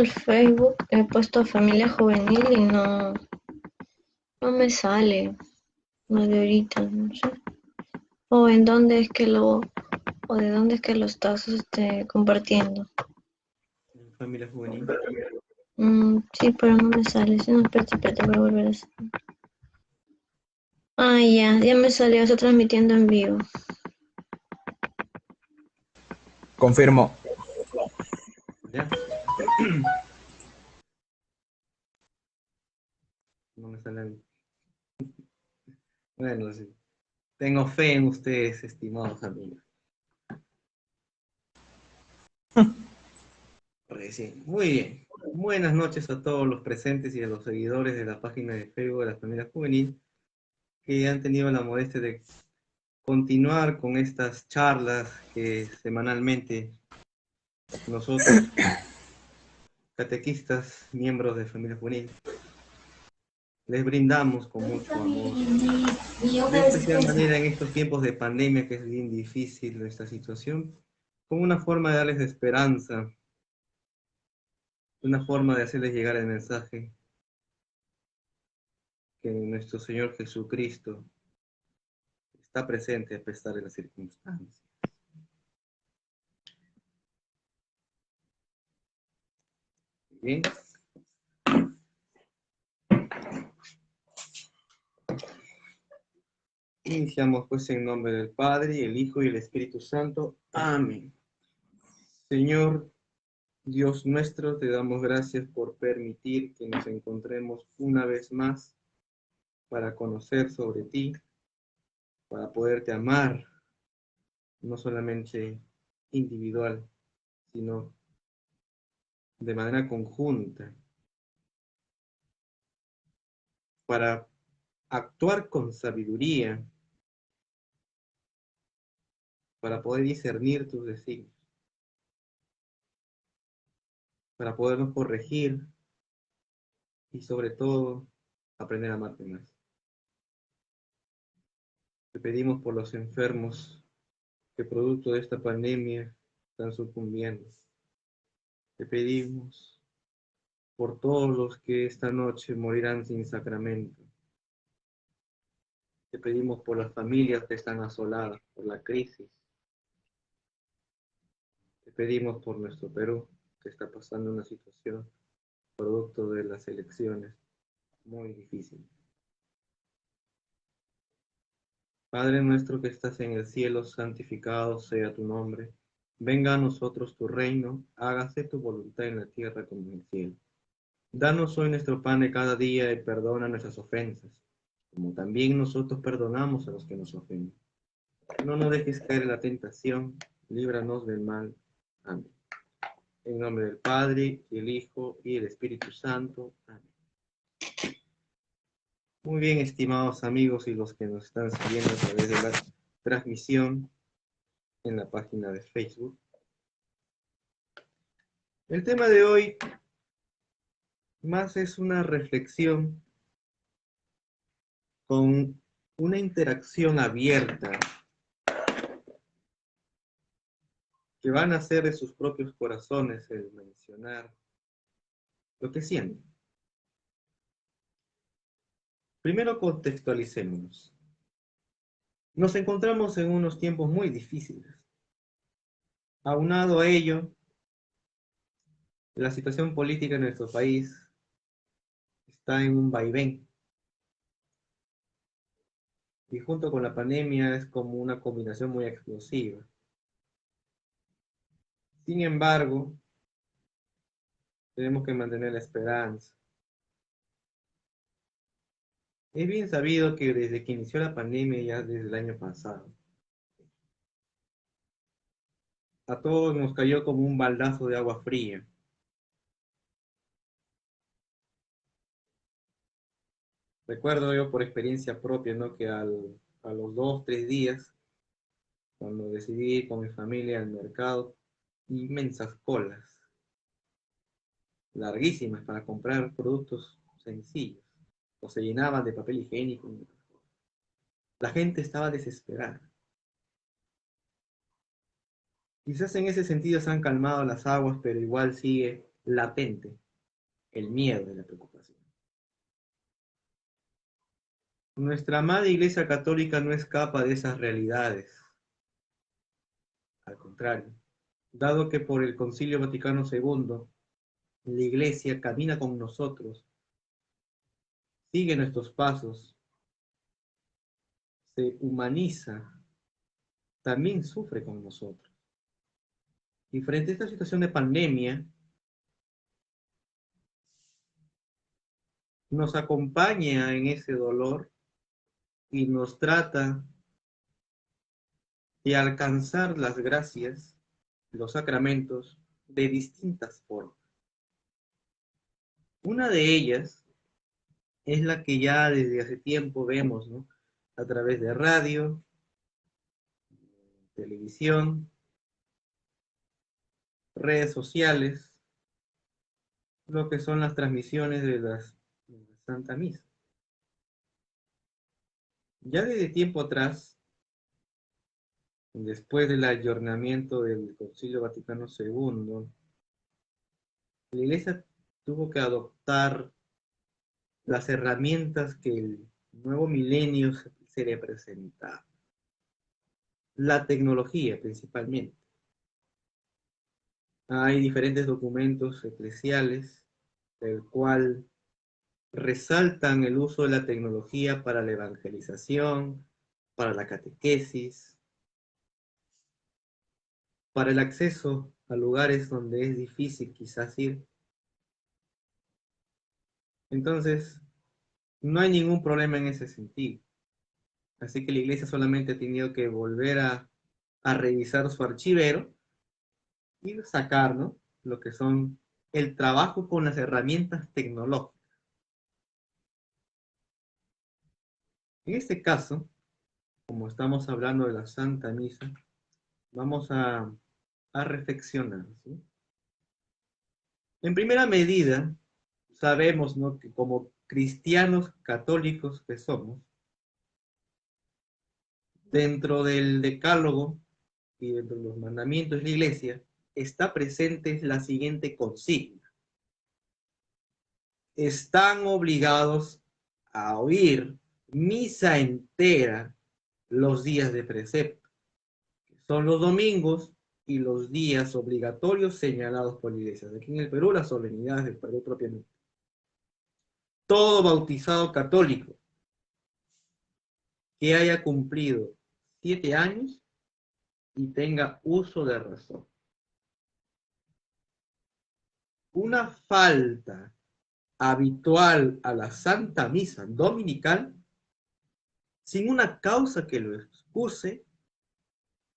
el Facebook, he puesto familia juvenil y no me sale, no de ahorita, no sé. O en dónde es que o de dónde es que lo estás compartiendo. Familia juvenil. Sí, pero no me sale. Si no, espérate, voy a volver a hacer. Ah, ya me salió, está transmitiendo en vivo. Confirmo. ¿Ya? No me sale bien. Bueno, sí. Tengo fe en ustedes, estimados amigos. Recién. Muy bien. Buenas noches a todos los presentes y a los seguidores de la página de Facebook de la Familia Juvenil que han tenido la modestia de continuar con estas charlas que semanalmente nosotros, catequistas, miembros de Familia Juvenil, les brindamos con mucho amor. De especial manera en estos tiempos de pandemia que es bien difícil esta situación, como una forma de darles esperanza, una forma de hacerles llegar el mensaje que nuestro Señor Jesucristo está presente a pesar de las circunstancias. Bien. Iniciamos pues en nombre del Padre, el Hijo y el Espíritu Santo. Amén. Señor Dios nuestro, te damos gracias por permitir que nos encontremos una vez más para conocer sobre ti, para poderte amar, no solamente individual, sino de manera conjunta, para actuar con sabiduría, para poder discernir tus designios, para podernos corregir y sobre todo aprender a amarte más. Te pedimos por los enfermos que producto de esta pandemia están sucumbiendo. Te pedimos por todos los que esta noche morirán sin sacramento. Te pedimos por las familias que están asoladas por la crisis. Te pedimos por nuestro Perú, que está pasando una situación producto de las elecciones muy difícil. Padre nuestro que estás en el cielo, santificado sea tu nombre. Venga a nosotros tu reino, hágase tu voluntad en la tierra como en el cielo. Danos hoy nuestro pan de cada día y perdona nuestras ofensas, como también nosotros perdonamos a los que nos ofenden. No nos dejes caer en la tentación, líbranos del mal. Amén. En nombre del Padre, y el Hijo, y el Espíritu Santo. Amén. Muy bien, estimados amigos y los que nos están siguiendo a través de la transmisión en la página de Facebook. El tema de hoy más es una reflexión con una interacción abierta que van a hacer de sus propios corazones el mencionar lo que sienten. Primero contextualicémonos. Nos encontramos en unos tiempos muy difíciles. Aunado a ello, la situación política en nuestro país está en un vaivén. Y junto con la pandemia es como una combinación muy explosiva. Sin embargo, tenemos que mantener la esperanza. Es bien sabido que desde que inició la pandemia, ya desde el año pasado, a todos nos cayó como un baldazo de agua fría. Recuerdo yo por experiencia propia, ¿no? Que a los 2, 3 días, cuando decidí ir con mi familia al mercado, inmensas colas, larguísimas, para comprar productos sencillos, o se llenaban de papel higiénico. La gente estaba desesperada. Quizás en ese sentido se han calmado las aguas, pero igual sigue latente, el miedo y la preocupación. Nuestra amada Iglesia Católica no escapa de esas realidades. Al contrario, dado que por el Concilio Vaticano II, la Iglesia camina con nosotros, sigue nuestros pasos, se humaniza, también sufre con nosotros. Y frente a esta situación de pandemia, nos acompaña en ese dolor y nos trata de alcanzar las gracias, los sacramentos, de distintas formas. Una de ellas es la que ya desde hace tiempo vemos, ¿no? A través de radio, televisión, redes sociales, lo que son las transmisiones de la Santa Misa. Ya desde tiempo atrás, después del ayornamiento del Concilio Vaticano II, la Iglesia tuvo que adoptar las herramientas que el nuevo milenio se le presentaba. La tecnología principalmente. Hay diferentes documentos eclesiales, el cual resaltan el uso de la tecnología para la evangelización, para la catequesis, para el acceso a lugares donde es difícil quizás ir. Entonces, no hay ningún problema en ese sentido. Así que la Iglesia solamente ha tenido que volver a revisar su archivero y sacar, ¿no?, lo que son el trabajo con las herramientas tecnológicas. En este caso, como estamos hablando de la Santa Misa, vamos a reflexionar, ¿sí? En primera medida, sabemos, ¿no?, que como cristianos católicos que somos, dentro del decálogo y dentro de los mandamientos de la Iglesia, está presente la siguiente consigna. Están obligados a oír misa entera los días de precepto, que son los domingos y los días obligatorios señalados por la Iglesia. Aquí en el Perú, las solemnidades del Perú propiamente. Todo bautizado católico que haya cumplido 7 años y tenga uso de razón. Una falta habitual a la Santa Misa dominical, sin una causa que lo excuse,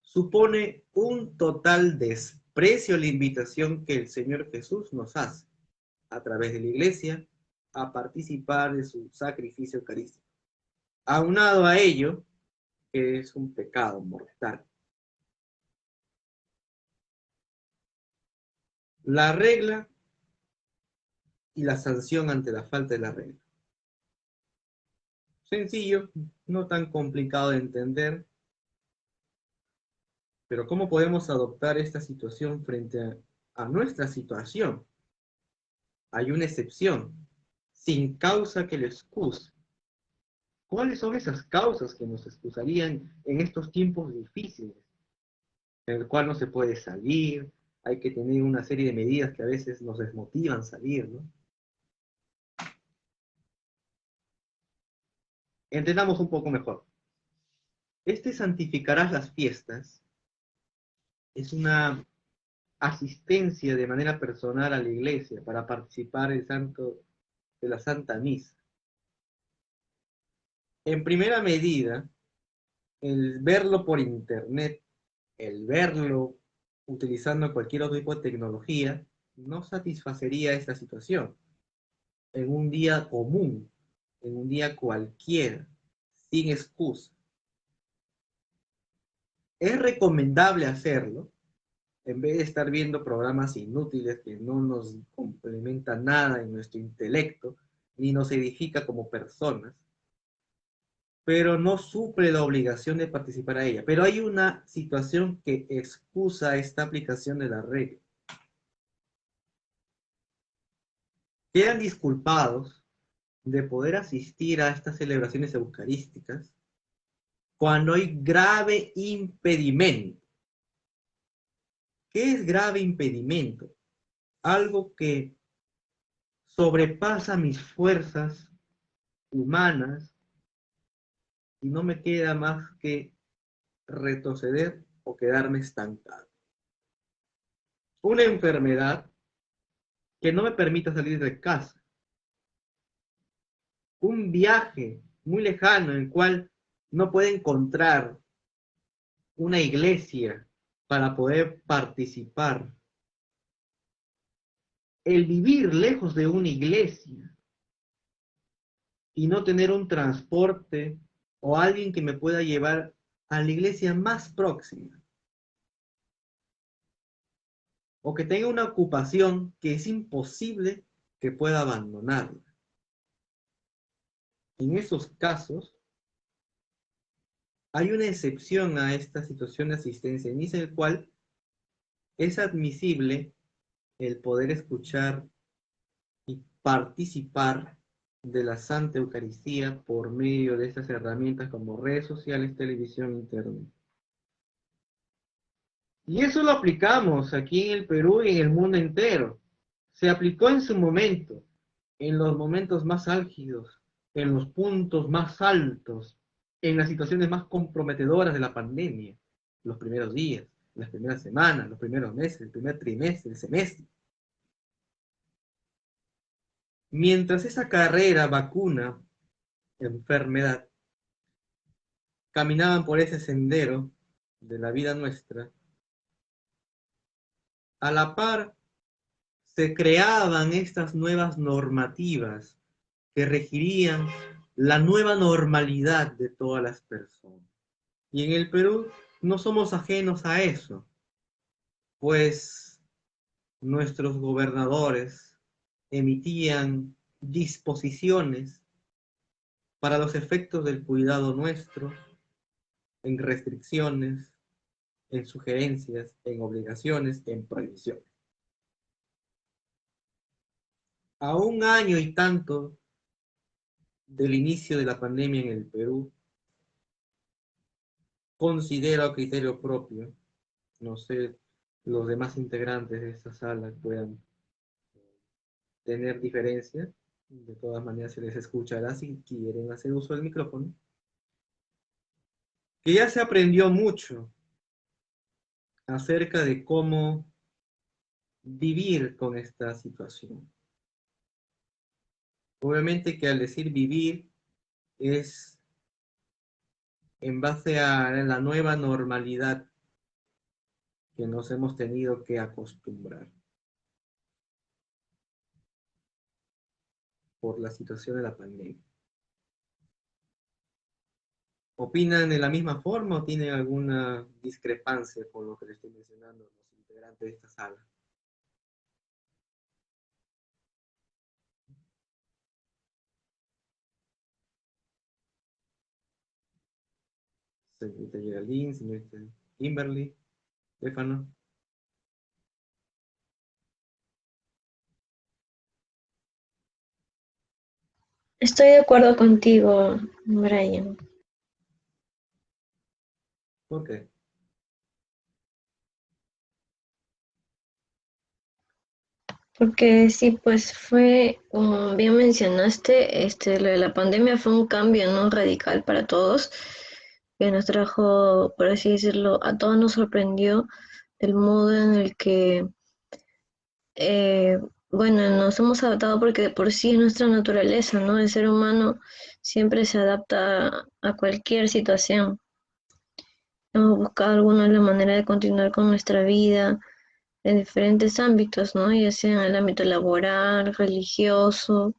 supone un total desprecio a la invitación que el Señor Jesús nos hace a través de la Iglesia a participar de su sacrificio eucarístico. Aunado a ello, que es un pecado mortal. La regla y la sanción ante la falta de la regla. Sencillo, no tan complicado de entender, pero ¿cómo podemos adoptar esta situación frente a nuestra situación? Hay una excepción, sin causa que lo excuse. ¿Cuáles son esas causas que nos excusarían en estos tiempos difíciles, en el cual no se puede salir, hay que tener una serie de medidas que a veces nos desmotivan salir, ¿no? Entendamos un poco mejor. Santificarás las fiestas es una asistencia de manera personal a la iglesia para participar de la Santa Misa. En primera medida, el verlo por internet, el verlo utilizando cualquier otro tipo de tecnología, no satisfacería esta situación. En un día común, en un día cualquiera, sin excusa. Es recomendable hacerlo, en vez de estar viendo programas inútiles que no nos complementan nada en nuestro intelecto, ni nos edifica como personas, pero no suple la obligación de participar a ella. Pero hay una situación que excusa esta aplicación de la regla. quedan disculpados de poder asistir a estas celebraciones eucarísticas cuando hay grave impedimento. ¿Qué es grave impedimento? Algo que sobrepasa mis fuerzas humanas y no me queda más que retroceder o quedarme estancado. Una enfermedad que no me permita salir de casa. Un viaje muy lejano en el cual no puedo encontrar una iglesia para poder participar. El vivir lejos de una iglesia y no tener un transporte o alguien que me pueda llevar a la iglesia más próxima. O que tenga una ocupación que es imposible que pueda abandonarla. En esos casos, hay una excepción a esta situación de asistencia, en el cual es admisible el poder escuchar y participar de la Santa Eucaristía por medio de estas herramientas como redes sociales, televisión, internet. Y eso lo aplicamos aquí en el Perú y en el mundo entero. Se aplicó en su momento, en los momentos más álgidos, en los puntos más altos, en las situaciones más comprometedoras de la pandemia, los primeros días, las primeras semanas, los primeros meses, el primer trimestre, el semestre. Mientras esa carrera, vacuna, enfermedad, caminaban por ese sendero de la vida nuestra, a la par se creaban estas nuevas normativas que regirían la nueva normalidad de todas las personas. Y en el Perú no somos ajenos a eso, pues nuestros gobernadores emitían disposiciones para los efectos del cuidado nuestro, en restricciones, en sugerencias, en obligaciones, en prohibiciones. A un año y tanto del inicio de la pandemia en el Perú, considero a criterio propio, no sé, los demás integrantes de esta sala puedan tener diferencias, de todas maneras se les escuchará si quieren hacer uso del micrófono, que ya se aprendió mucho acerca de cómo vivir con esta situación. Obviamente que al decir vivir es en base a la nueva normalidad que nos hemos tenido que acostumbrar por la situación de la pandemia. ¿Opinan de la misma forma o tienen alguna discrepancia con lo que les estoy mencionando los integrantes de esta sala? Señorita Geraldine, señorita Kimberly, Stefano. Estoy de acuerdo contigo, Brian, ¿Por qué? porque sí, pues fue, como bien mencionaste, lo de la pandemia fue un cambio, ¿no? Radical para todos, que nos trajo, por así decirlo, a todos nos sorprendió el modo en el que, eh, bueno, nos hemos adaptado porque de por sí es nuestra naturaleza, ¿no? El ser humano siempre se adapta a cualquier situación. Hemos buscado alguna la manera de continuar con nuestra vida en diferentes ámbitos, ¿no? Ya sea en el ámbito laboral, religioso,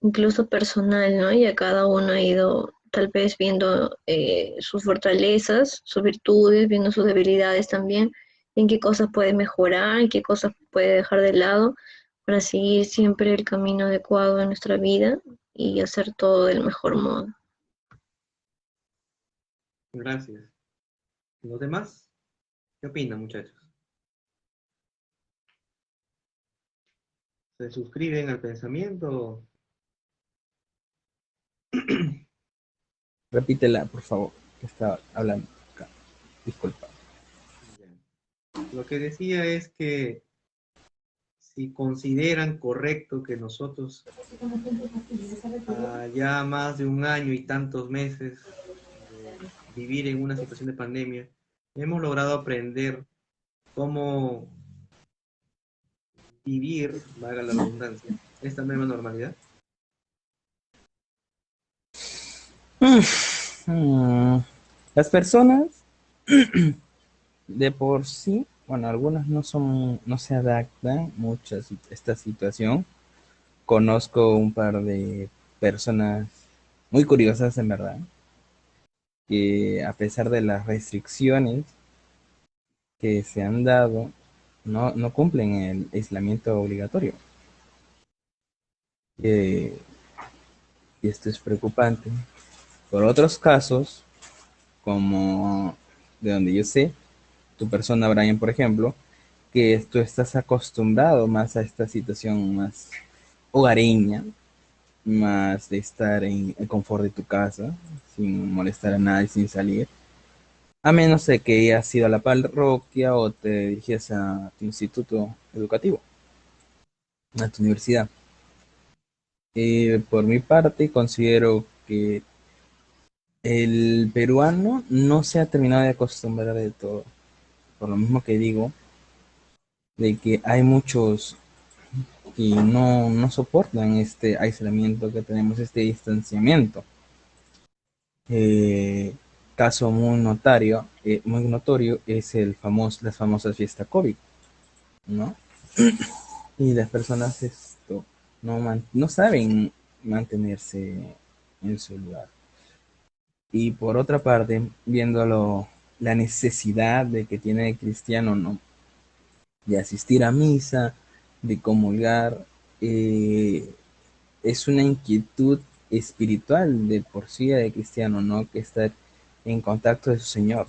incluso personal, ¿no? Y a cada uno ha ido tal vez viendo sus fortalezas, sus virtudes, viendo sus debilidades también, en qué cosas puede mejorar, en qué cosas puede dejar de lado para seguir siempre el camino adecuado en nuestra vida y hacer todo del mejor modo. Gracias. ¿Los demás? ¿Qué opinan, muchachos? ¿Se suscriben al pensamiento? Repítela, por favor, que estaba hablando acá. Disculpa. Ya. Lo que decía es que si consideran correcto que nosotros ya más de un año y tantos meses de vivir en una situación de pandemia, hemos logrado aprender cómo vivir, valga la redundancia, esta nueva normalidad. Las personas de por sí, bueno, algunas no se adaptan mucho a esta situación. Conozco un par de personas muy curiosas en verdad, que a pesar de las restricciones que se han dado, no cumplen el aislamiento obligatorio. Eh, y esto es preocupante. Por otros casos, como de donde yo sé, tu persona, Brian, por ejemplo, que tú estás acostumbrado más a esta situación más hogareña, más de estar en el confort de tu casa, sin molestar a nadie, sin salir. A menos de que hayas ido a la parroquia o te diriges a tu instituto educativo, a tu universidad. Por mi parte, considero que el peruano no se ha terminado de acostumbrar de todo. Por lo mismo que digo, de que hay muchos que no soportan este aislamiento que tenemos, este distanciamiento. Eh, Caso muy notorio es las famosas fiestas COVID, ¿no? Y las personas no saben mantenerse en su lugar. Y por otra parte, viéndolo, la necesidad de que tiene el cristiano, ¿no? De asistir a misa, de comulgar, eh, es una inquietud espiritual de por sí de cristiano, ¿no? Que estar en contacto de su Señor.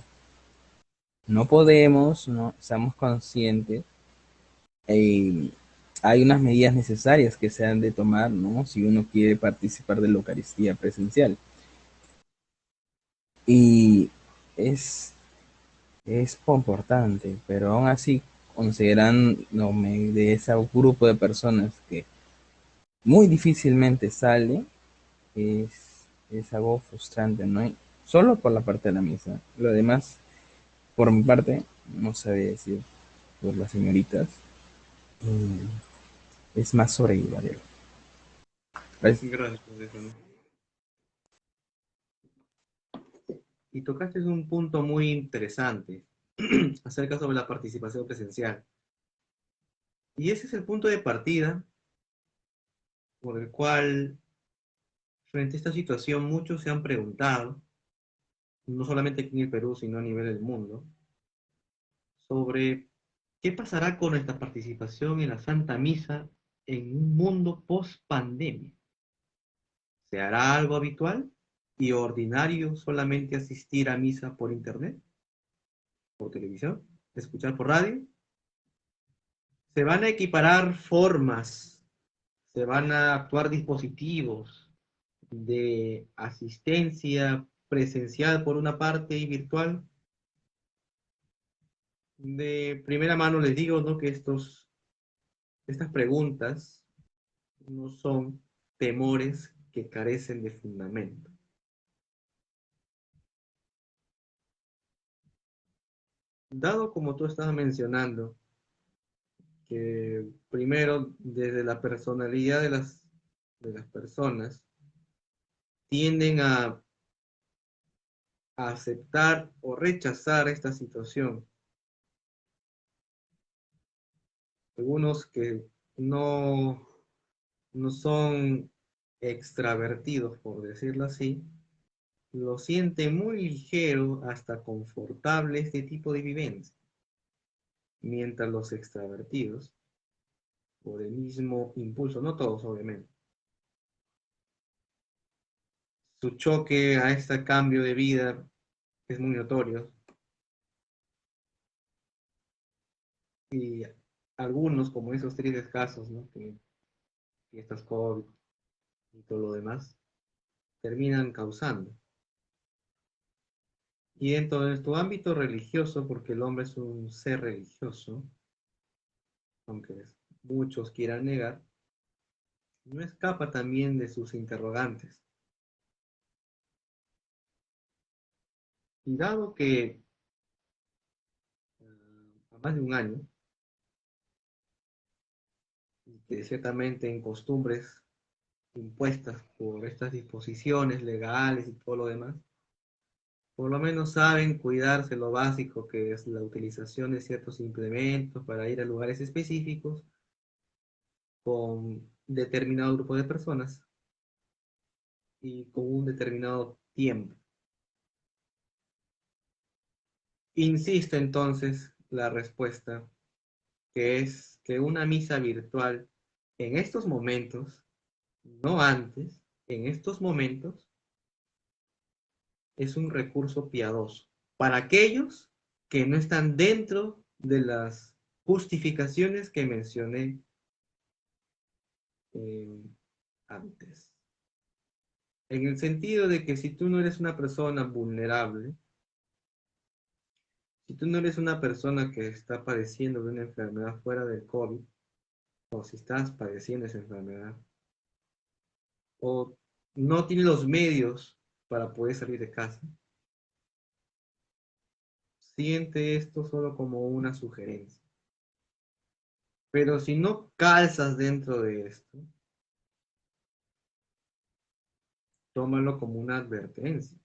No podemos, no estamos conscientes. eh, Hay unas medidas necesarias que se han de tomar, ¿no? Si uno quiere participar de la Eucaristía presencial. Y es, es importante, pero aún así, consideran de ese grupo de personas que muy difícilmente sale, es algo frustrante, ¿no? Y solo por la parte de la misa. Lo demás, por mi parte, no sabía decir por las señoritas, es más sobrellevadero. Pues, Gracias por eso, ¿no? Y tocaste un punto muy interesante acerca sobre la participación presencial. Y ese es el punto de partida por el cual, frente a esta situación, muchos se han preguntado, no solamente aquí en el Perú, sino a nivel del mundo, sobre qué pasará con nuestra participación en la Santa Misa en un mundo post-pandemia. ¿Se hará algo habitual y ordinario solamente asistir a misa por internet, por televisión, escuchar por radio? ¿Se van a equiparar formas, se van a actuar dispositivos de asistencia presencial por una parte y virtual? De primera mano les digo, ¿no?, que estas preguntas no son temores que carecen de fundamento. Dado como tú estabas mencionando, que primero desde la personalidad de las personas tienden a aceptar o rechazar esta situación. Algunos que no, no son extravertidos, por decirlo así, lo sienten muy ligero, hasta confortable este tipo de vivencia, mientras los extravertidos, por el mismo impulso, no todos obviamente, su choque a este cambio de vida es muy notorio, y algunos, como esos tristes casos, ¿no?, que fiestas COVID y todo lo demás, terminan causando. Y dentro de tu ámbito religioso, porque el hombre es un ser religioso, aunque muchos quieran negar, no escapa también de sus interrogantes. Y dado que a más de un año, y que ciertamente en costumbres impuestas por estas disposiciones legales y todo lo demás, por lo menos saben cuidarse lo básico, que es la utilización de ciertos implementos para ir a lugares específicos con determinado grupo de personas y con un determinado tiempo. Insisto entonces la respuesta, que es que una misa virtual en estos momentos, no antes, en estos momentos, es un recurso piadoso para aquellos que no están dentro de las justificaciones que mencioné antes. En el sentido de que si tú no eres una persona vulnerable, si tú no eres una persona que está padeciendo de una enfermedad fuera del COVID, o si estás padeciendo esa enfermedad, o no tienes los medios para poder salir de casa, siente esto solo como una sugerencia. Pero si no calzas dentro de esto, tómalo como una advertencia.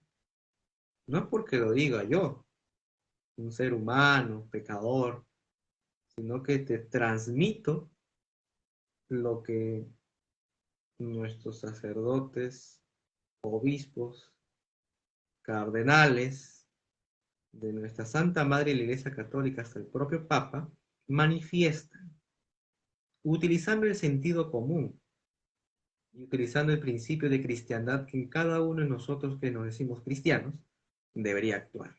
No es porque lo diga yo, un ser humano, pecador, sino que te transmito lo que nuestros sacerdotes, obispos, cardenales de nuestra Santa Madre y la Iglesia Católica, hasta el propio Papa, manifiestan, utilizando el sentido común y utilizando el principio de cristiandad que en cada uno de nosotros que nos decimos cristianos debería actuar.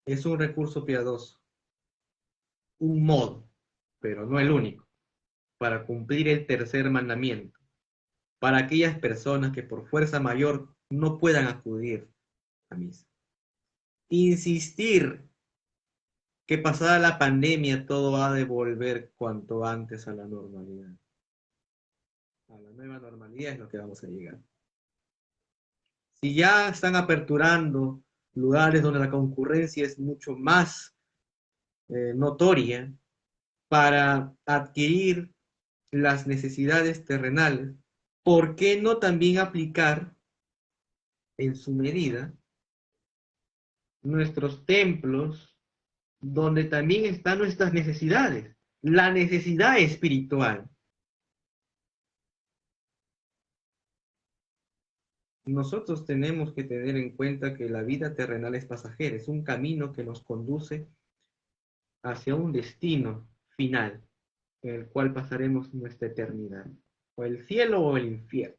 Es un recurso piadoso, un modo, pero no el único, para cumplir el tercer mandamiento, para aquellas personas que por fuerza mayor no puedan acudir a misa. Insistir que pasada la pandemia todo ha de volver cuanto antes a la normalidad. A la nueva normalidad es lo que vamos a llegar. Si ya están aperturando lugares donde la concurrencia es mucho más notoria para adquirir las necesidades terrenales, ¿por qué no también aplicar en su medida nuestros templos donde también están nuestras necesidades? La necesidad espiritual. Nosotros tenemos que tener en cuenta que la vida terrenal es pasajera, es un camino que nos conduce hacia un destino final, en el cual pasaremos nuestra eternidad, o el cielo o el infierno.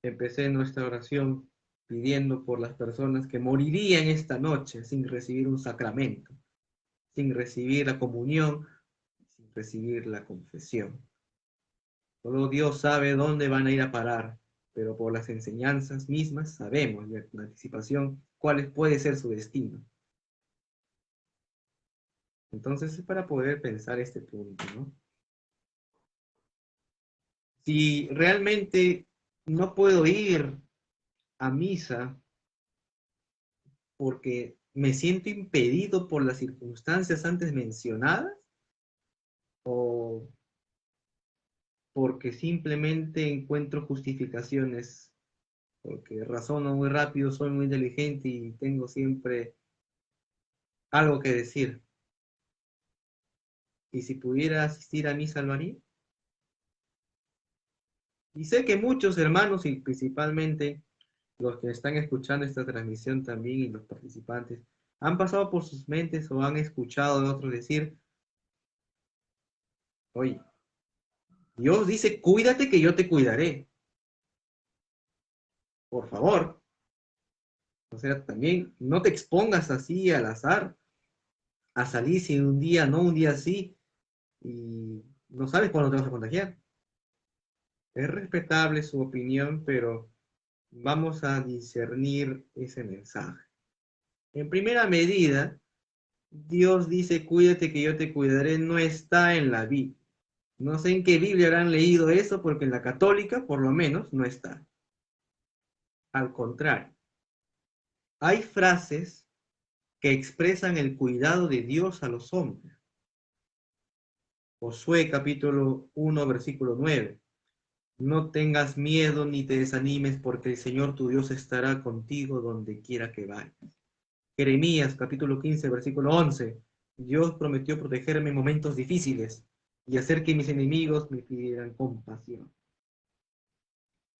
Empecé nuestra oración pidiendo por las personas que morirían esta noche sin recibir un sacramento, sin recibir la comunión, sin recibir la confesión. Solo Dios sabe dónde van a ir a parar, pero por las enseñanzas mismas sabemos ya con anticipación cuál puede ser su destino. Entonces es para poder pensar este punto, ¿no? Si realmente no puedo ir a misa porque me siento impedido por las circunstancias antes mencionadas, o porque simplemente encuentro justificaciones, porque razono muy rápido, soy muy inteligente y tengo siempre algo que decir. Y si pudiera asistir a misa, lo haría. Y sé que muchos hermanos, y principalmente los que están escuchando esta transmisión también y los participantes, han pasado por sus mentes o han escuchado de otros decir, oye, Dios dice, cuídate que yo te cuidaré. Por favor. O sea, también no te expongas así al azar a salir si un día no, un día sí, y no sabes cuándo te vas a contagiar. Es respetable su opinión, pero vamos a discernir ese mensaje. En primera medida, Dios dice, cuídate que yo te cuidaré, no está en la Biblia. No sé en qué Biblia habrán leído eso, porque en la católica, por lo menos, no está. Al contrario, hay frases que expresan el cuidado de Dios a los hombres. Josué capítulo 1, versículo 9. No tengas miedo ni te desanimes, porque el Señor tu Dios estará contigo donde quiera que vayas. Jeremías capítulo 15, versículo 11. Dios prometió protegerme en momentos difíciles y hacer que mis enemigos me pidieran compasión.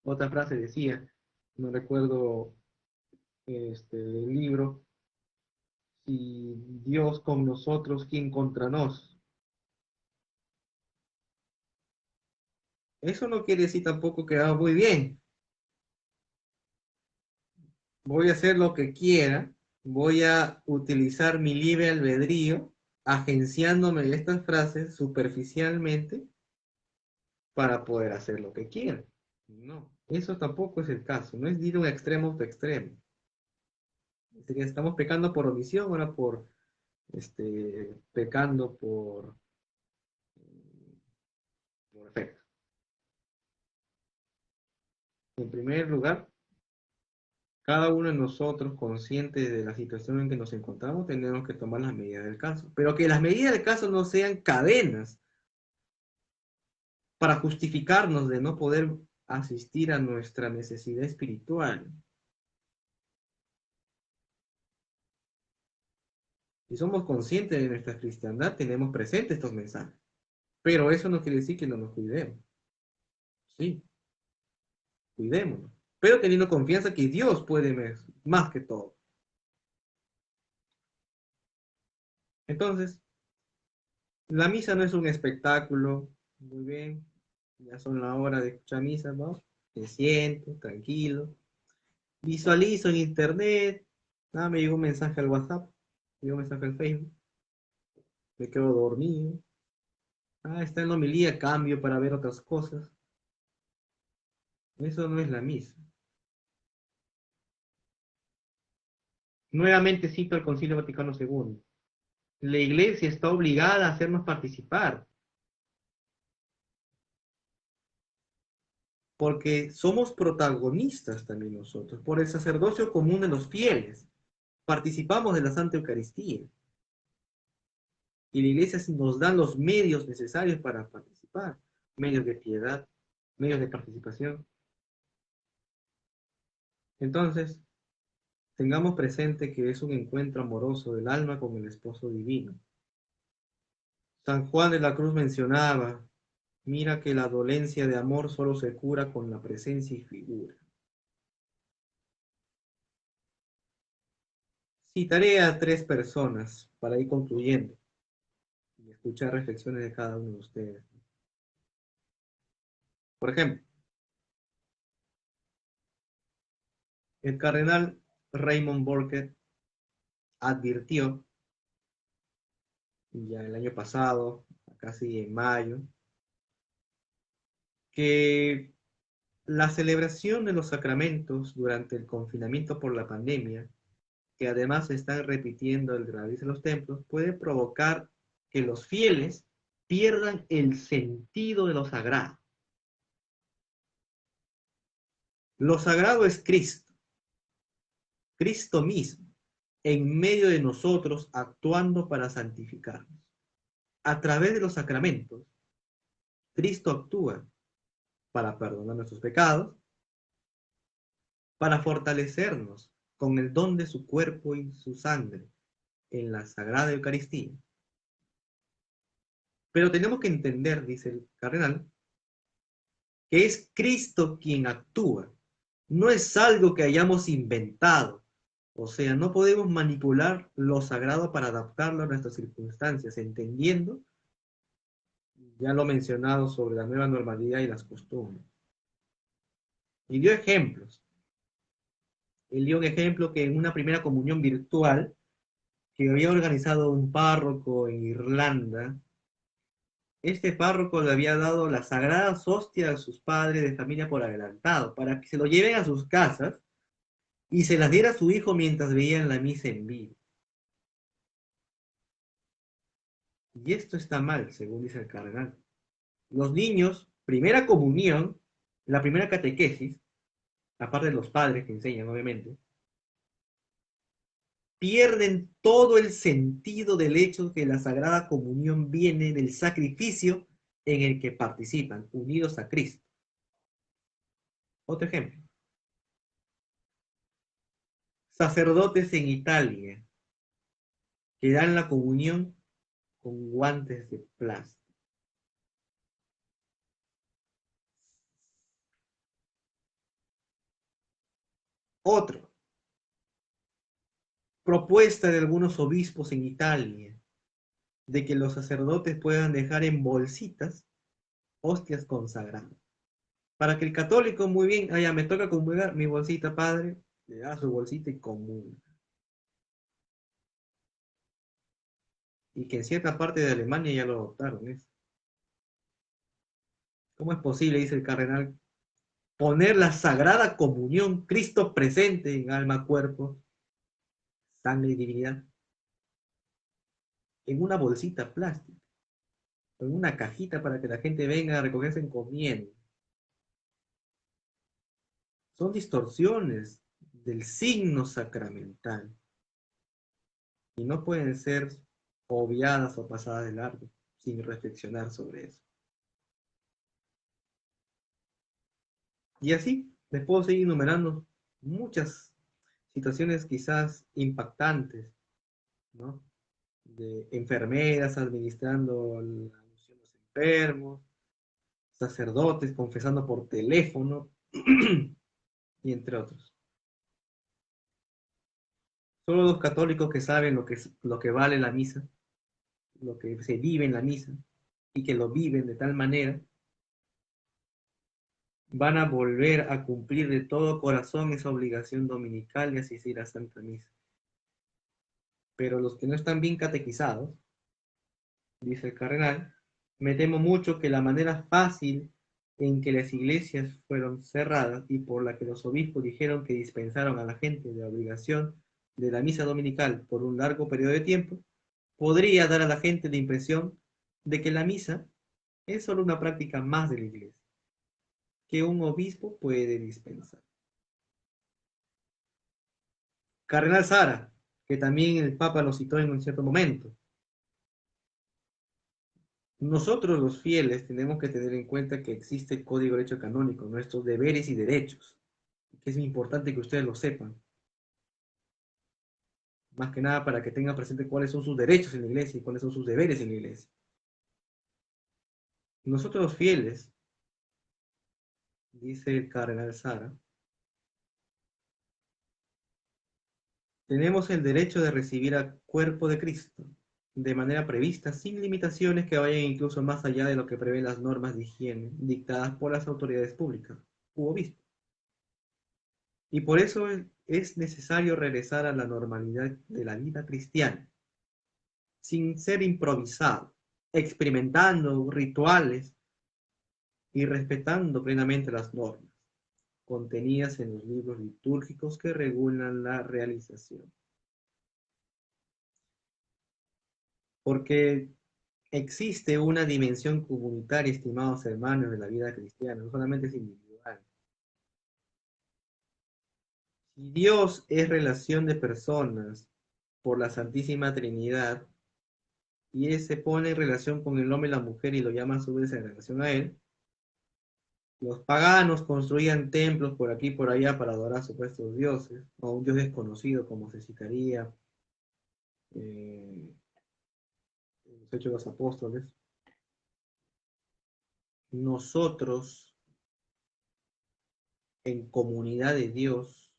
Otra frase decía, no recuerdo el libro, si Dios con nosotros, ¿quién contra nos? Eso no quiere decir tampoco que va muy bien. Voy a hacer lo que quiera, voy a utilizar mi libre albedrío, agenciándome de estas frases superficialmente para poder hacer lo que quiera. No, eso tampoco es el caso, no es ir de un extremo a otro extremo. Sería, estamos pecando por omisión, ahora pecando por efecto. En primer lugar, cada uno de nosotros, consciente de la situación en que nos encontramos, tenemos que tomar las medidas del caso. Pero que las medidas del caso no sean cadenas para justificarnos de no poder asistir a nuestra necesidad espiritual. Si somos conscientes de nuestra cristiandad, tenemos presentes estos mensajes. Pero eso no quiere decir que no nos cuidemos. Sí, cuidémonos. Pero teniendo confianza que Dios puede más que todo. Entonces, la misa no es un espectáculo. Muy bien, ya son la hora de escuchar misa, ¿no? Me siento, tranquilo. Visualizo en internet. Ah, me llegó un mensaje al WhatsApp. Me llegó un mensaje al Facebook. Me quedo dormido. Ah, está en la homilía, cambio para ver otras cosas. Eso no es la misa. Nuevamente cito el Concilio Vaticano II. La Iglesia está obligada a hacernos participar, porque somos protagonistas también nosotros, por el sacerdocio común de los fieles. Participamos de la Santa Eucaristía. Y la Iglesia nos da los medios necesarios para participar, medios de piedad, medios de participación. Entonces, tengamos presente que es un encuentro amoroso del alma con el esposo divino. San Juan de la Cruz mencionaba, mira que la dolencia de amor solo se cura con la presencia y figura. Citaré a 3 personas para ir concluyendo y escuchar reflexiones de cada uno de ustedes. Por ejemplo, el cardenal Raymond Burke advirtió ya el año pasado, casi en mayo, que la celebración de los sacramentos durante el confinamiento por la pandemia, que además se están repitiendo el realizar de los templos, puede provocar que los fieles pierdan el sentido de lo sagrado. Lo sagrado es Cristo, Cristo mismo, en medio de nosotros, actuando para santificarnos. A través de los sacramentos, Cristo actúa para perdonar nuestros pecados, para fortalecernos con el don de su cuerpo y su sangre en la Sagrada Eucaristía. Pero tenemos que entender, dice el cardenal, que es Cristo quien actúa, no es algo que hayamos inventado. O sea, no podemos manipular lo sagrado para adaptarlo a nuestras circunstancias, entendiendo ya lo mencionado sobre la nueva normalidad y las costumbres. Y dio ejemplos. Él dio un ejemplo que en una primera comunión virtual, que había organizado un párroco en Irlanda. Este párroco le había dado las sagradas hostias a sus padres de familia por adelantado, para que se lo lleven a sus casas y se las diera a su hijo mientras veían la misa en vivo. Y esto está mal, según dice el cardenal. Los niños, primera comunión, la primera catequesis, aparte de los padres que enseñan, obviamente, pierden todo el sentido del hecho que la Sagrada Comunión viene del sacrificio en el que participan, unidos a Cristo. Otro ejemplo. Sacerdotes en Italia que dan la comunión con guantes de plástico. Otro. Propuesta de algunos obispos en Italia de que los sacerdotes puedan dejar en bolsitas hostias consagradas. Para que el católico, muy bien, me toca comulgar mi bolsita, padre, le da su bolsita y comulga. Y que en cierta parte de Alemania ya lo adoptaron eso. ¿Cómo es posible, dice el cardenal, poner la sagrada comunión, Cristo presente en alma, cuerpo, sangre y divinidad, en una bolsita plástica, en una cajita para que la gente venga a recogerse en comiendo? Son distorsiones del signo sacramental y no pueden ser obviadas o pasadas de largo sin reflexionar sobre eso. Y así les puedo seguir enumerando muchas situaciones quizás impactantes, ¿no? De enfermeras administrando la unción a los enfermos, sacerdotes confesando por teléfono, y entre otros. Solo los católicos que saben lo que vale la misa, lo que se vive en la misa, y que lo viven de tal manera, van a volver a cumplir de todo corazón esa obligación dominical de asistir a Santa Misa. Pero los que no están bien catequizados, dice el cardenal, me temo mucho que la manera fácil en que las iglesias fueron cerradas y por la que los obispos dijeron que dispensaron a la gente de la obligación de la misa dominical por un largo periodo de tiempo, podría dar a la gente la impresión de que la misa es solo una práctica más de la iglesia, que un obispo puede dispensar. Cardenal Sara, que también el Papa lo citó en un cierto momento. Nosotros los fieles tenemos que tener en cuenta que existe el Código de Derecho Canónico, nuestros deberes y derechos, que es importante que ustedes lo sepan. Más que nada para que tengan presente cuáles son sus derechos en la iglesia y cuáles son sus deberes en la iglesia. Nosotros los fieles, dice el cardenal Sara, tenemos el derecho de recibir al cuerpo de Cristo de manera prevista, sin limitaciones que vayan incluso más allá de lo que prevén las normas de higiene dictadas por las autoridades públicas u obispos. Y por eso es necesario regresar a la normalidad de la vida cristiana, sin ser improvisado, experimentando rituales y respetando plenamente las normas contenidas en los libros litúrgicos que regulan la realización. Porque existe una dimensión comunitaria, estimados hermanos, de la vida cristiana, no solamente es individual. Si Dios es relación de personas por la Santísima Trinidad, y Él se pone en relación con el hombre y la mujer y lo llama a su vez en relación a Él, los paganos construían templos por aquí y por allá para adorar a supuestos dioses, o a un dios desconocido, como se citaría en los Hechos de los Apóstoles. Nosotros, en comunidad de Dios,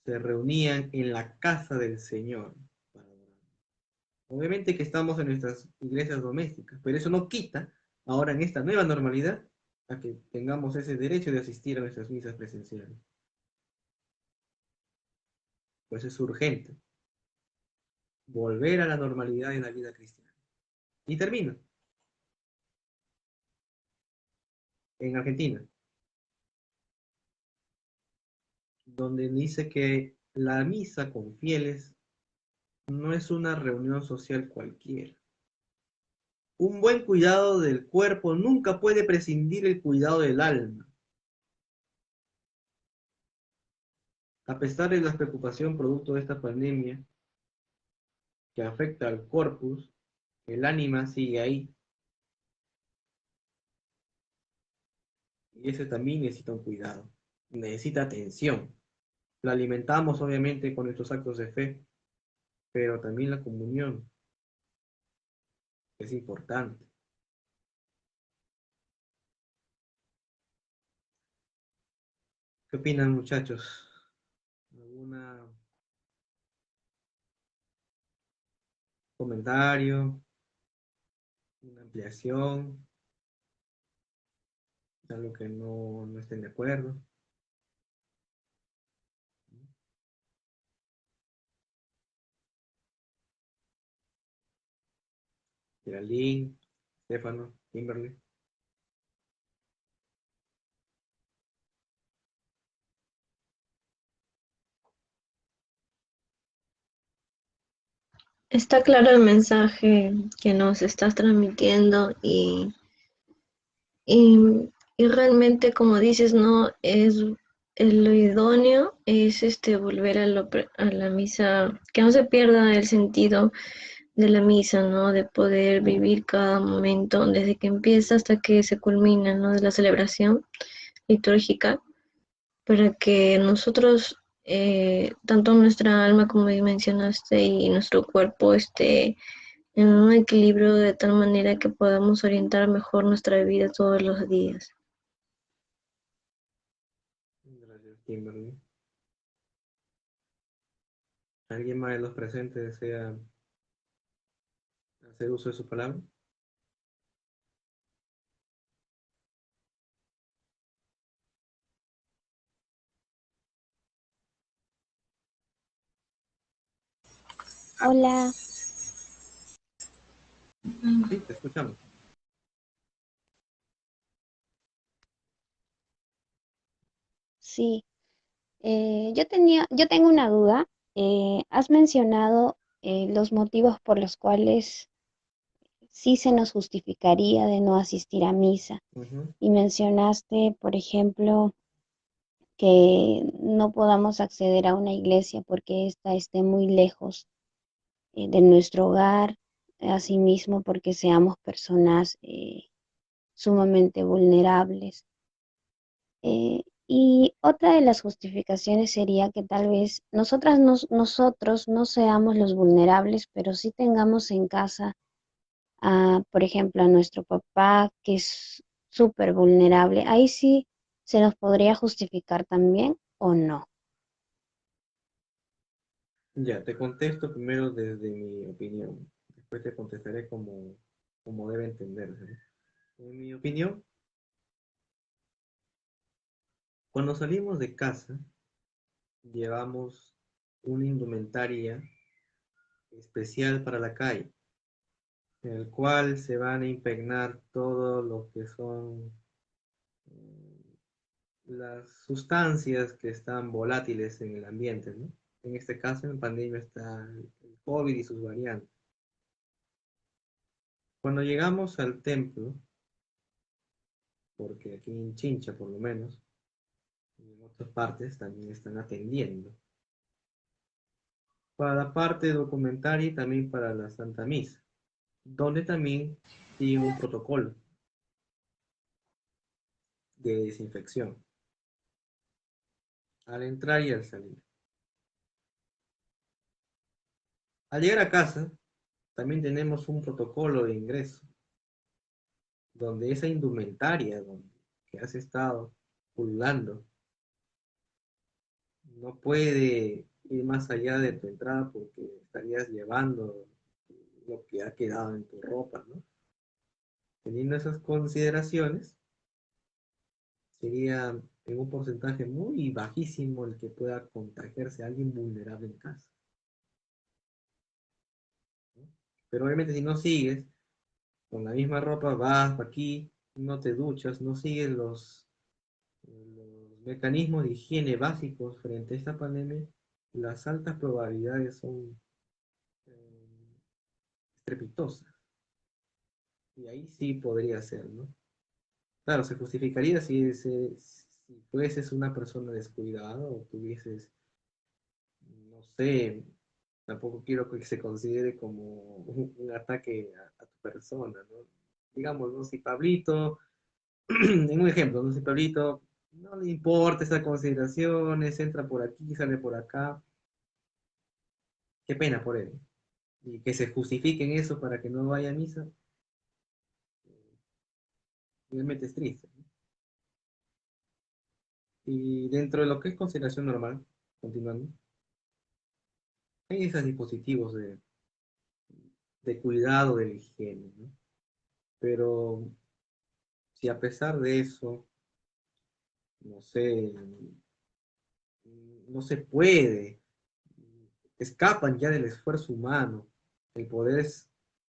se reunían en la casa del Señor para adorar. Obviamente que estamos en nuestras iglesias domésticas, pero eso no quita, ahora en esta nueva normalidad, a que tengamos ese derecho de asistir a nuestras misas presenciales. Pues es urgente volver a la normalidad en la vida cristiana. Y termino. En Argentina, donde dice que la misa con fieles no es una reunión social cualquiera. Un buen cuidado del cuerpo nunca puede prescindir el cuidado del alma. A pesar de la preocupación producto de esta pandemia que afecta al corpus, el ánima sigue ahí. Y ese también necesita un cuidado, necesita atención. Lo alimentamos obviamente con nuestros actos de fe, pero también la comunión es importante. ¿Qué opinan, muchachos? ¿Alguna comentario, una ampliación, algo que no estén de acuerdo? Geraldine, Stefano, Kimberly. Está claro el mensaje que nos estás transmitiendo y, y realmente, como dices, no es lo idóneo, es volver a la misa, que no se pierda el sentido de la misa, ¿no? De poder vivir cada momento, desde que empieza hasta que se culmina, ¿no? De la celebración litúrgica, para que nosotros, tanto nuestra alma, como mencionaste, y nuestro cuerpo esté en un equilibrio de tal manera que podamos orientar mejor nuestra vida todos los días. Gracias, Kimberly. ¿Alguien más de los presentes desea hacer uso de su palabra? Hola, Sí, te escuchamos. sí, yo tengo una duda. Has mencionado los motivos por los cuales sí se nos justificaría de no asistir a misa. Ujú. Y mencionaste, por ejemplo, que no podamos acceder a una iglesia porque ésta esté muy lejos de nuestro hogar, asimismo porque seamos personas sumamente vulnerables. Y otra de las justificaciones sería que tal vez nosotros no seamos los vulnerables, pero sí tengamos en casa, por ejemplo, a nuestro papá, que es súper vulnerable. Ahí sí se nos podría justificar también o no. Ya, te contesto primero desde mi opinión. Después te contestaré como debe entenderse, ¿no? En mi opinión, cuando salimos de casa, llevamos una indumentaria especial para la calle, en el cual se van a impregnar todo lo que son las sustancias que están volátiles en el ambiente, ¿no? En este caso, en pandemia está el COVID y sus variantes. Cuando llegamos al templo, porque aquí en Chincha por lo menos, y en otras partes también están atendiendo, para la parte documentaria y también para la Santa Misa, donde también sigue un protocolo de desinfección al entrar y al salir. Al llegar a casa, también tenemos un protocolo de ingreso, donde esa indumentaria que has estado pululando no puede ir más allá de tu entrada porque estarías llevando lo que ha quedado en tu ropa, ¿no? Teniendo esas consideraciones, sería en un porcentaje muy bajísimo el que pueda contagiarse a alguien vulnerable en casa. Pero obviamente si no sigues con la misma ropa, vas pa' aquí, no te duchas, no sigues los mecanismos de higiene básicos frente a esta pandemia, las altas probabilidades son eh, estrepitosas. Y ahí sí podría ser, ¿no? Claro, se justificaría si fueses una persona descuidada o tuvieses, no sé, tampoco quiero que se considere como un ataque a tu persona, ¿no? Digamos, ¿no? Si Pablito, en un ejemplo, ¿no? Si Pablito no le importa esas consideraciones, entra por aquí, sale por acá, qué pena por él. Y que se justifiquen eso para que no vaya a misa, realmente es triste, ¿no? Y dentro de lo que es consideración normal, continuando, hay esos dispositivos de cuidado de la higiene, ¿no? Pero si a pesar de eso, no sé, no se puede, escapan ya del esfuerzo humano el poder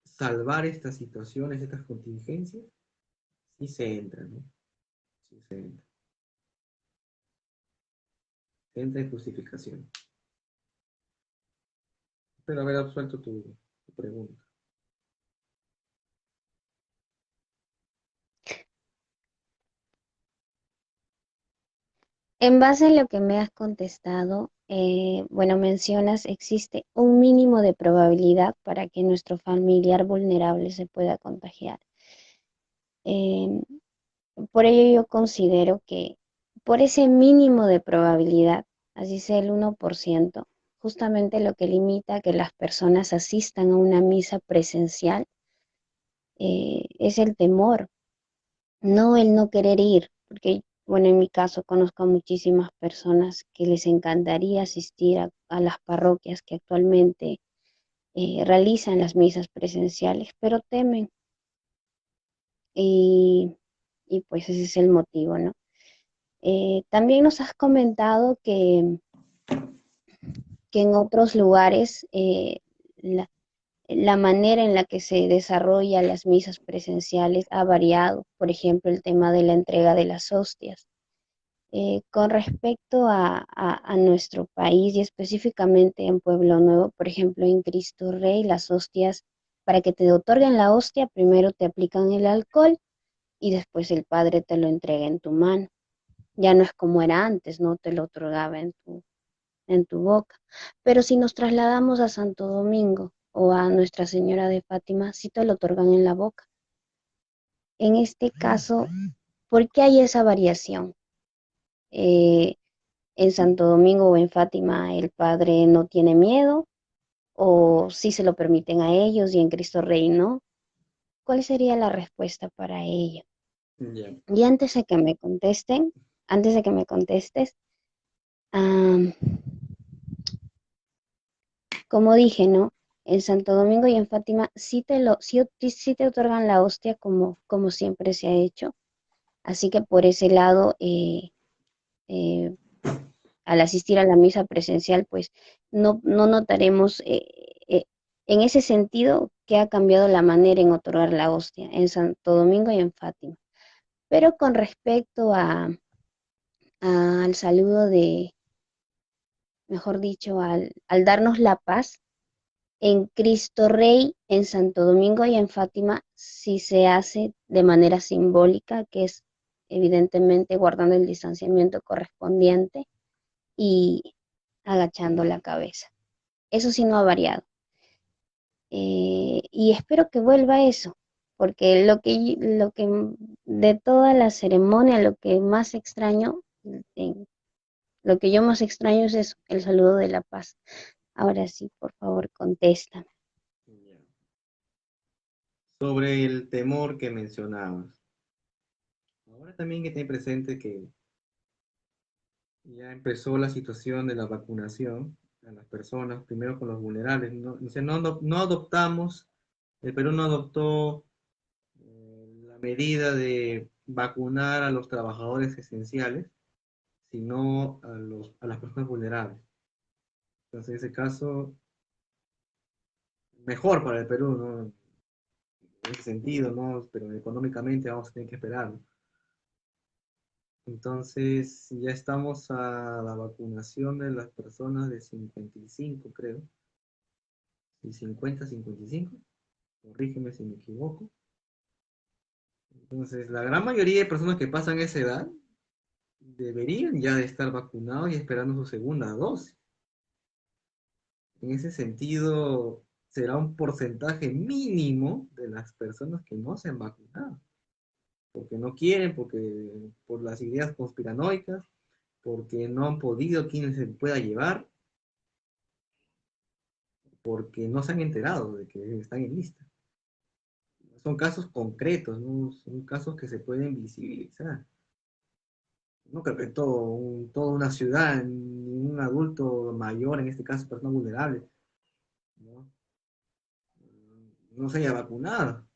salvar estas situaciones, estas contingencias, sí se entra, ¿no? Sí se entra. Se entra en justificación. Pero haber absuelto tu pregunta. En base a lo que me has contestado, bueno, mencionas existe un mínimo de probabilidad para que nuestro familiar vulnerable se pueda contagiar. Em, por ello yo considero que por ese mínimo de probabilidad, así sea el 1%, justamente lo que limita que las personas asistan a una misa presencial es el temor, no el no querer ir, porque, bueno, en mi caso conozco a muchísimas personas que les encantaría asistir a las parroquias que actualmente realizan las misas presenciales, pero temen y, y pues ese es el motivo, ¿no? También nos has comentado que en otros lugares la manera en la que se desarrollan las misas presenciales ha variado. Por ejemplo, el tema de la entrega de las hostias. Con respecto a nuestro país y específicamente en Pueblo Nuevo, por ejemplo, en Cristo Rey, las hostias, para que te otorguen la hostia, primero te aplican el alcohol y después el padre te lo entrega en tu mano. Ya no es como era antes, no te lo otorgaba en tu boca. Pero si nos trasladamos a Santo Domingo o a Nuestra Señora de Fátima, sí te lo otorgan en la boca. En este caso, ¿por qué hay esa variación? Eh, en Santo Domingo o en Fátima el padre no tiene miedo o sí se lo permiten a ellos y en Cristo Rey no. ¿Cuál sería la respuesta para ello? Ya. Y antes de que me contestes, am, como dije, ¿no? En Santo Domingo y en Fátima sí te otorgan la hostia como siempre se ha hecho. Así que por ese lado, eh, al asistir a la misa presencial, pues no notaremos eh, en ese sentido que ha cambiado la manera en otorgar la hostia en Santo Domingo y en Fátima. Pero con respecto al saludo mejor dicho, al darnos la paz, en Cristo Rey, en Santo Domingo y en Fátima sí se hace de manera simbólica, que es evidentemente guardando el distanciamiento correspondiente y agachando la cabeza. Eso sí no ha variado. Y espero que vuelva eso, porque de toda la ceremonia, lo que más extraño, eh, lo que yo más extraño es eso, el saludo de la paz. Ahora sí, por favor, contéstame. Ya. Sobre el temor que mencionabas. Ahora también que ten presente que ya empezó la situación de la vacunación a las personas, primero con los vulnerables. No, o sea, no adoptamos, el Perú no adoptó la medida de vacunar a los trabajadores esenciales, sino a las personas vulnerables. Entonces, en ese caso, mejor para el Perú, ¿no? En ese sentido, ¿no? Pero económicamente vamos a tener que esperar, ¿no? Entonces, ya estamos a la vacunación de las personas de 55, creo. Y 50, 55. Corrígeme si me equivoco. Entonces, la gran mayoría de personas que pasan esa edad deberían ya de estar vacunados y esperando su segunda dosis. En ese sentido, será un porcentaje mínimo de las personas que no se han vacunado, porque no quieren, porque por las ideas conspiranoicas, porque no han podido quien se pueda llevar, porque no se han enterado de que están en lista. Son casos concretos, ¿no? Son casos que se pueden visibilizar. No creo que toda una ciudad, ni un adulto mayor, en este caso persona vulnerable, ¿no? No se haya vacunado.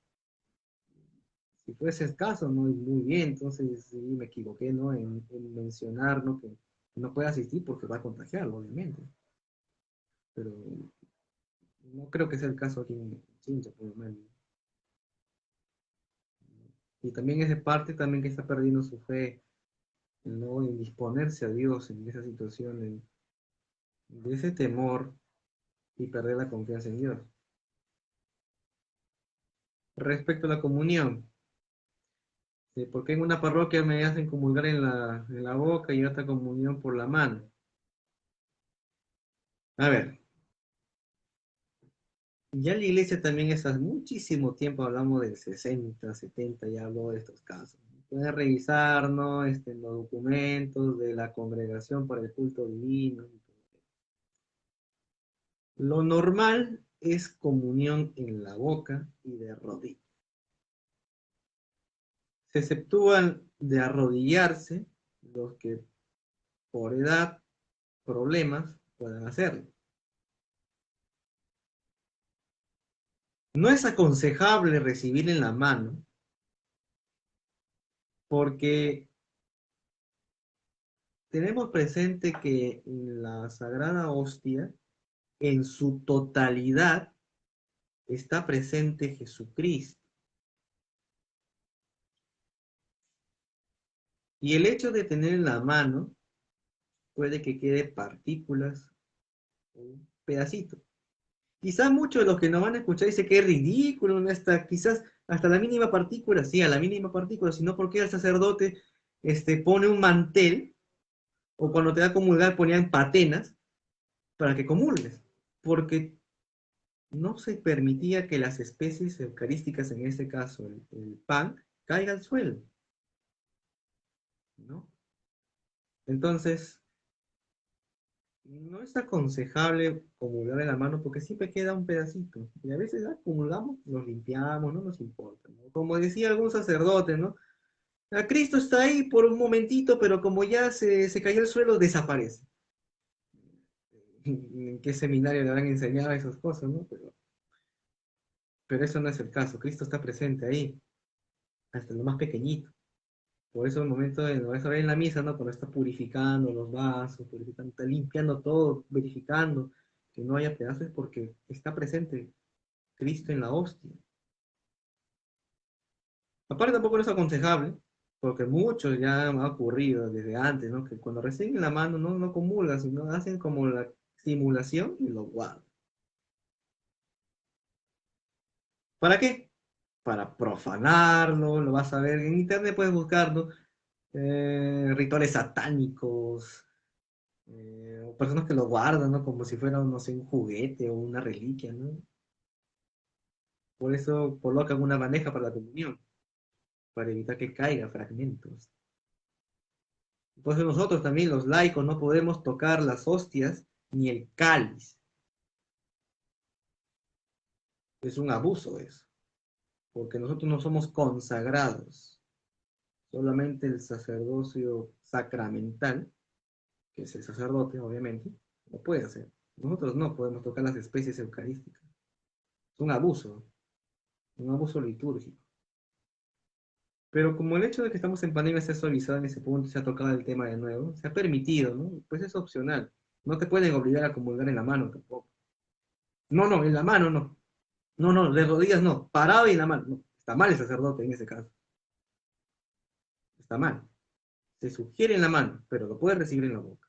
Si fuese escaso, ¿no? Muy bien, entonces sí me equivoqué, ¿no? En mencionar, ¿no? Que no puede asistir porque va a contagiarlo, obviamente. Pero no creo que sea el caso aquí en Chincha, por lo menos. Y también es de parte también que está perdiendo su fe, ¿no? En disponerse a Dios en esa situación, de ese temor y perder la confianza en Dios. Respecto a la comunión, porque en una parroquia me hacen comulgar en la boca y otra comunión por la mano. A ver, ya la iglesia también es hace muchísimo tiempo, hablamos del 60, 70, ya habló de estos casos. Pueden revisar, ¿no? Los documentos de la Congregación para el Culto Divino. Lo normal es comunión en la boca y de rodillas. Se exceptúan de arrodillarse los que por edad, problemas, puedan hacerlo. No es aconsejable recibir en la mano porque tenemos presente que en la Sagrada Hostia, en su totalidad, está presente Jesucristo. Y el hecho de tener en la mano puede que quede partículas, un pedacito. Quizás muchos de los que nos van a escuchar dicen que es ridículo, ¿no? Quizás hasta la mínima partícula, sí, a la mínima partícula, sino porque el sacerdote pone un mantel, o cuando te da a comulgar ponían patenas, para que comulgues, porque no se permitía que las especies eucarísticas, en este caso el pan, caiga al suelo, ¿no? Entonces, no es aconsejable comulgar en la mano porque siempre queda un pedacito. Y a veces acumulamos, nos limpiamos, no nos importa, ¿no? Como decía algún sacerdote, ¿no? A Cristo está ahí por un momentito, pero como ya se cayó al suelo, desaparece. ¿En qué seminario le habrán enseñado esas cosas, no? Pero eso no es el caso. Cristo está presente ahí, hasta lo más pequeñito. Por eso el momento lo vas a ver en la misa, ¿no? Cuando está purificando los vasos, purificando, está limpiando todo, verificando que no haya pedazos, porque está presente Cristo en la hostia. Aparte tampoco no es aconsejable, porque muchos ya ha ocurrido desde antes, ¿no? Que cuando reciben la mano no comulgan, sino hacen como la simulación y lo guardan. ¿Para qué? Para profanarlo, lo vas a ver en internet, puedes buscarlo, rituales satánicos, o personas que lo guardan, ¿no? Como si fuera, no sé, un juguete o una reliquia, ¿no? Por eso colocan una bandeja para la comunión, para evitar que caiga fragmentos. Entonces nosotros también, los laicos, no podemos tocar las hostias ni el cáliz. Es un abuso eso, porque nosotros no somos consagrados. Solamente el sacerdocio sacramental, que es el sacerdote, obviamente, lo puede hacer. Nosotros no podemos tocar las especies eucarísticas. Es un abuso litúrgico. Pero como el hecho de que estamos en pandemia se ha suavizado en ese punto, se ha tocado el tema de nuevo, se ha permitido, ¿no? Pues es opcional. No te pueden obligar a comulgar en la mano tampoco. No, en la mano no. No, no, de rodillas no, parado y en la mano. No, está mal el sacerdote en ese caso. Está mal. Se sugiere en la mano, pero lo puede recibir en la boca.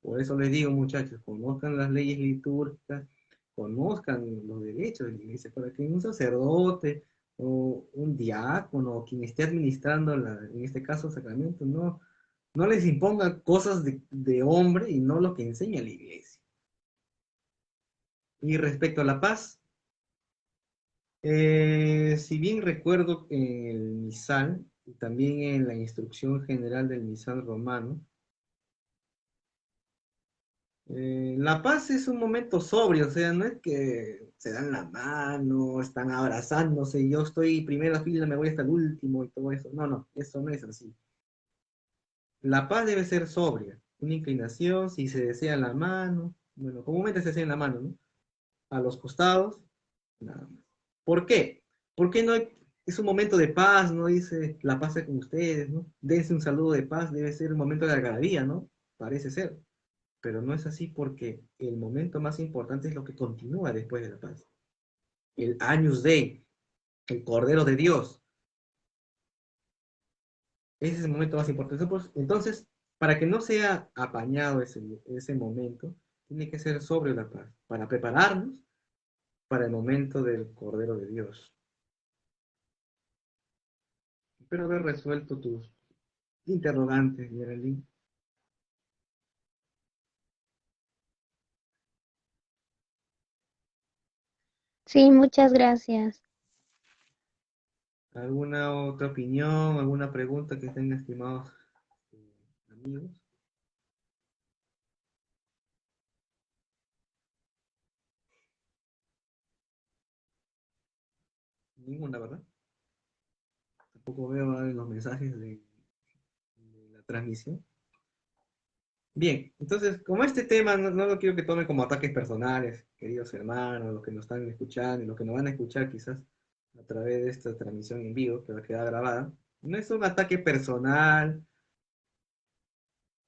Por eso les digo, muchachos, conozcan las leyes litúrgicas, conozcan los derechos de la iglesia, para que un sacerdote o un diácono o quien esté administrando, en este caso, sacramento, no les imponga cosas de hombre y no lo que enseña la iglesia. Y respecto a la paz, si bien recuerdo en el misal y también en la instrucción general del misal romano, la paz es un momento sobrio, o sea, no es que se dan la mano, están abrazándose y yo estoy primera fila, me voy hasta el último y todo eso. No, no, eso no es así. La paz debe ser sobria, una inclinación, si se desea la mano, bueno, comúnmente se desea en la mano, ¿no? A los costados, nada más. ¿Por qué? Porque no hay- es un momento de paz, no dice la paz es con ustedes, ¿no? Dense un saludo de paz, debe ser un momento de algarabía, ¿no? Parece ser. Pero no es así porque el momento más importante es lo que continúa después de la paz. El Agnus Dei, el Cordero de Dios. Ese es el momento más importante. Entonces, para que no sea apañado ese momento, tiene que ser sobre la paz, para prepararnos para el momento del Cordero de Dios. Espero haber resuelto tus interrogantes, Geraldine. Sí, muchas gracias. ¿Alguna otra opinión, alguna pregunta que tengan, estimados amigos? Ninguna, ¿verdad? Tampoco veo en los mensajes de la transmisión. Bien, entonces, como este tema no lo quiero que tome como ataques personales, queridos hermanos, los que nos están escuchando y los que nos van a escuchar quizás a través de esta transmisión en vivo que va a quedar grabada, no es un ataque personal,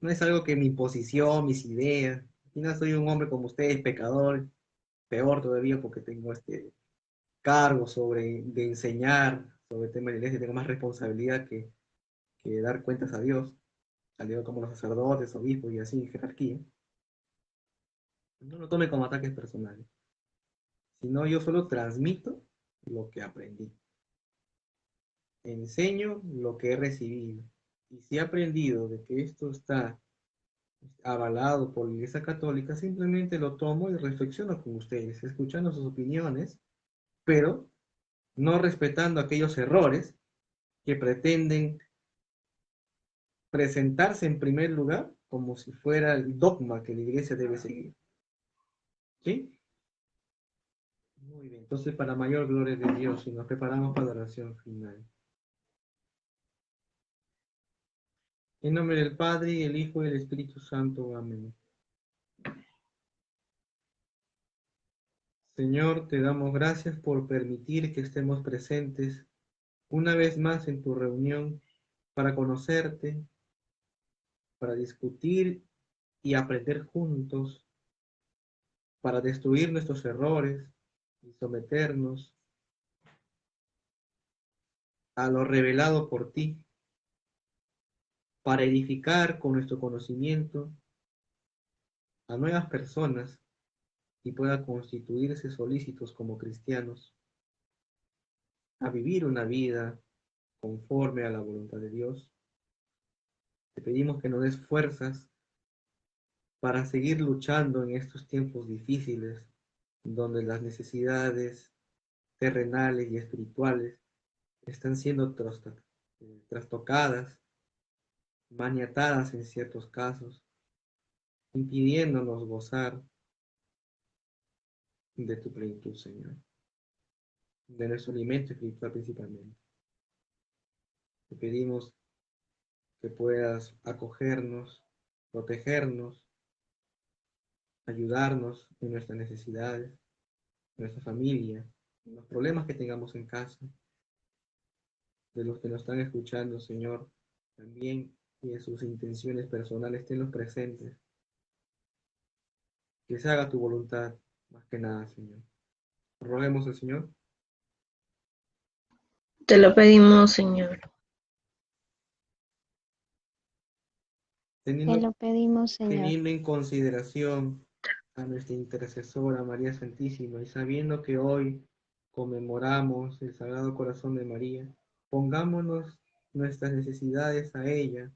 no es algo que mi posición, mis ideas, y no soy un hombre como ustedes, pecador, peor todavía porque tengo este cargo de enseñar sobre el tema de la iglesia, tengo más responsabilidad que dar cuentas a Dios, al igual como los sacerdotes, obispos y así en jerarquía. No lo tome como ataques personales, sino yo solo transmito lo que aprendí. Enseño lo que he recibido. Y si he aprendido de que esto está avalado por la Iglesia Católica, simplemente lo tomo y reflexiono con ustedes, escuchando sus opiniones, pero no respetando aquellos errores que pretenden presentarse en primer lugar como si fuera el dogma que la Iglesia debe seguir. ¿Sí? Muy bien. Entonces, para mayor gloria de Dios, y nos preparamos para la oración final. En nombre del Padre, el Hijo y el Espíritu Santo. Amén. Señor, te damos gracias por permitir que estemos presentes una vez más en tu reunión para conocerte, para discutir y aprender juntos, para destruir nuestros errores y someternos a lo revelado por ti, para edificar con nuestro conocimiento a nuevas personas y pueda constituirse solícitos como cristianos a vivir una vida conforme a la voluntad de Dios. Te pedimos que nos des fuerzas para seguir luchando en estos tiempos difíciles, donde las necesidades terrenales y espirituales están siendo trastocadas, maniatadas en ciertos casos, impidiéndonos gozar de tu plenitud, Señor, de nuestro alimento espiritual principalmente. Te pedimos que puedas acogernos, protegernos, ayudarnos en nuestras necesidades, en nuestra familia, en los problemas que tengamos en casa, de los que nos están escuchando, Señor, también y en sus intenciones personales, tenlos presentes. Que se haga tu voluntad, más que nada, Señor. Roguemos al Señor. Te lo pedimos, Señor. Te Teniendo, lo pedimos, Señor. teniendo en consideración a nuestra intercesora María Santísima y sabiendo que hoy conmemoramos el Sagrado Corazón de María, pongámonos nuestras necesidades a ella,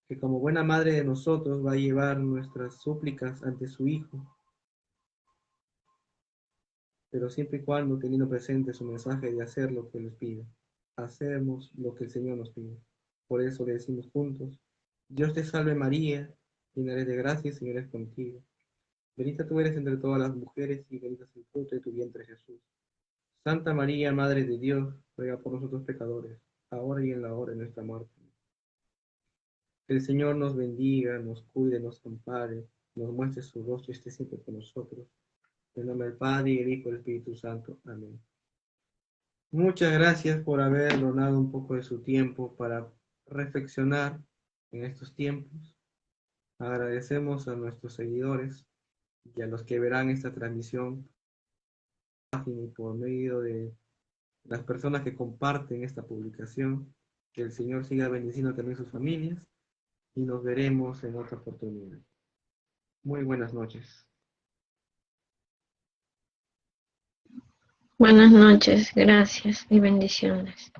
que como buena madre de nosotros va a llevar nuestras súplicas ante su Hijo, pero siempre y cuando teniendo presente su mensaje de hacer lo que les pide. Hacemos lo que el Señor nos pide. Por eso le decimos juntos: Dios te salve María, llena eres de gracia, el Señor es contigo. Bendita tú eres entre todas las mujeres y bendito es el fruto de tu vientre Jesús. Santa María, Madre de Dios, ruega por nosotros pecadores, ahora y en la hora de nuestra muerte. Que el Señor nos bendiga, nos cuide, nos ampare, nos muestre su rostro y esté siempre con nosotros. En el nombre del Padre, y del Hijo y del Espíritu Santo. Amén. Muchas gracias por haber donado un poco de su tiempo para reflexionar en estos tiempos. Agradecemos a nuestros seguidores y a los que verán esta transmisión y por medio de las personas que comparten esta publicación. Que el Señor siga bendiciendo también sus familias y nos veremos en otra oportunidad. Muy buenas noches. Buenas noches, gracias y bendiciones.